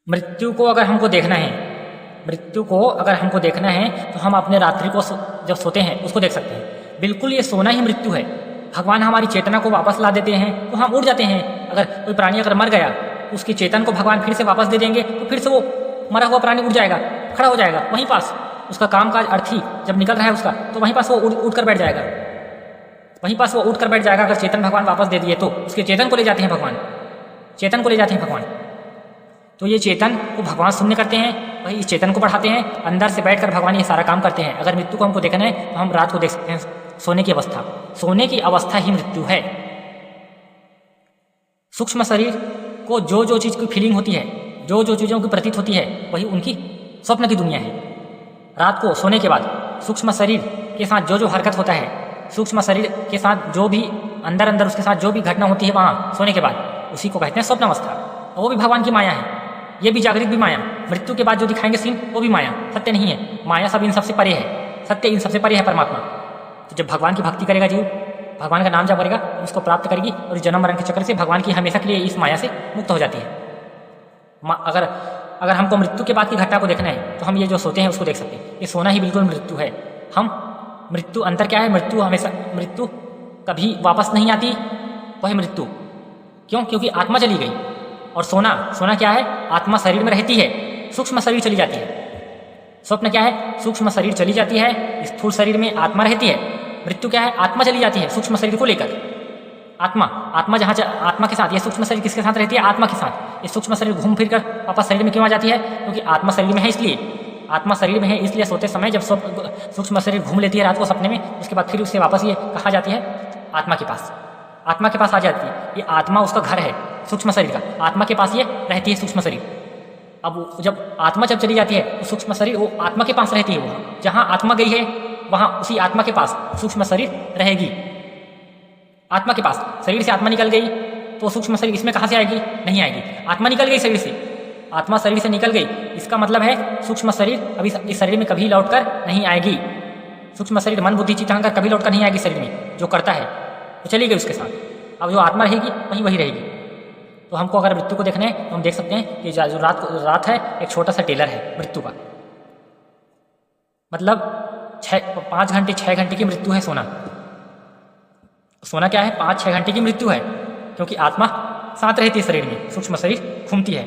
मृत्यु को अगर हमको देखना है तो हम अपने रात्रि को जब सोते हैं उसको देख सकते हैं। बिल्कुल ये सोना ही मृत्यु है। भगवान हमारी चेतना को वापस ला देते हैं तो हम उड़ जाते हैं। अगर कोई प्राणी अगर मर गया तो उसकी चेतन को भगवान फिर से वापस दे देंगे तो फिर से वो मरा हुआ प्राणी उड़ जाएगा, खड़ा हो जाएगा वहीं पास। उसका काम काज अर्थी जब निकल रहा है उसका, तो वहीं पास वो उड़ कर बैठ जाएगा, वहीं पास वो उठ कर बैठ जाएगा। अगर चेतन भगवान वापस दे दिए तो उसके चेतन को ले जाते हैं भगवान, चेतन को ले जाते हैं भगवान। तो ये चेतन को भगवान शून्य करते हैं, वही इस चेतन को बढ़ाते हैं। अंदर से बैठकर भगवान ये सारा काम करते हैं। अगर मृत्यु को हमको देखना है तो हम रात को देख सकते हैं सोने की अवस्था। सोने की अवस्था ही मृत्यु है। सूक्ष्म शरीर को जो जो चीज़ की फीलिंग होती है, जो जो चीज़ों की प्रतीत होती है, वही उनकी स्वप्न की दुनिया है। रात को सोने के बाद सूक्ष्म शरीर के साथ जो जो हरकत होता है, सूक्ष्म शरीर के साथ जो भी अंदर उसके साथ जो भी घटना होती है वहाँ सोने के बाद, उसी को कहते हैं स्वप्न अवस्था। और वो भी भगवान की माया है। ये भी जागृत भी माया। मृत्यु के बाद जो दिखाएंगे सीन वो भी माया, सत्य नहीं है। माया सब इन सबसे परे है, सत्य इन सबसे परे है परमात्मा। तो जब भगवान की भक्ति करेगा जीव, भगवान का नाम जप करेगा, उसको प्राप्त करेगी और इस जन्म मरण के चक्र से भगवान की हमेशा के लिए इस माया से मुक्त हो जाती है। अगर हमको मृत्यु के बाद की घटना को देखना है तो हम ये जो सोते हैं उसको देख सकते हैं। ये सोना ही बिल्कुल मृत्यु है। हम मृत्यु अंतर क्या है? मृत्यु कभी वापस नहीं आती, वह मृत्यु। क्यों? क्योंकि आत्मा चली गई। और सोना क्या है? आत्मा शरीर में रहती है, सूक्ष्म शरीर चली जाती है। स्वप्न क्या है? सूक्ष्म शरीर चली जाती है, स्थूल शरीर में आत्मा रहती है। मृत्यु क्या है? आत्मा चली जाती है सूक्ष्म शरीर को लेकर। आत्मा जहाँ आत्मा के साथ, ये सूक्ष्म शरीर किसके साथ रहती है? आत्मा के साथ। ये सूक्ष्म शरीर घूम फिर कर वापस शरीर में क्यों आ जाती है? क्योंकि आत्मा शरीर में है, इसलिए आत्मा शरीर में है। इसलिए सोते समय जब सूक्ष्म शरीर घूम लेती है रात को सपने में, उसके बाद फिर उससे वापस ये कहाँ जाती है? आत्मा के पास। आत्मा के पास आ जाती है। ये आत्मा उसका घर है सूक्ष्म शरीर का। आत्मा के पास ये रहती है सूक्ष्म शरीर। अब जब आत्मा चली जाती है तो सूक्ष्म शरीर वो आत्मा के पास रहती है। वहाँ जहाँ आत्मा गई है वहाँ उसी आत्मा के पास सूक्ष्म शरीर रहेगी। आत्मा के पास। शरीर से आत्मा निकल गई तो सूक्ष्म शरीर इसमें कहाँ से आएगी? नहीं आएगी। आत्मा निकल गई शरीर से, आत्मा शरीर से निकल गई, इसका मतलब है सूक्ष्म शरीर अभी इस शरीर में कभी लौट कर नहीं आएगी। सूक्ष्म शरीर मन बुद्धि चित्त अहंकार कभी लौट कर नहीं आएगी शरीर में। जो करता है तो चली गई उसके साथ। अब जो आत्मा रहेगी वही रहेगी। तो हमको अगर मृत्यु को देखना है तो हम देख सकते हैं कि जो रात है एक छोटा सा टेलर है मृत्यु का। मतलब 5 घंटे 6 घंटे की मृत्यु है सोना। सोना क्या है? 5-6 घंटे की मृत्यु है, क्योंकि आत्मा साथ रहती है शरीर में, सूक्ष्म शरीर घूमती है।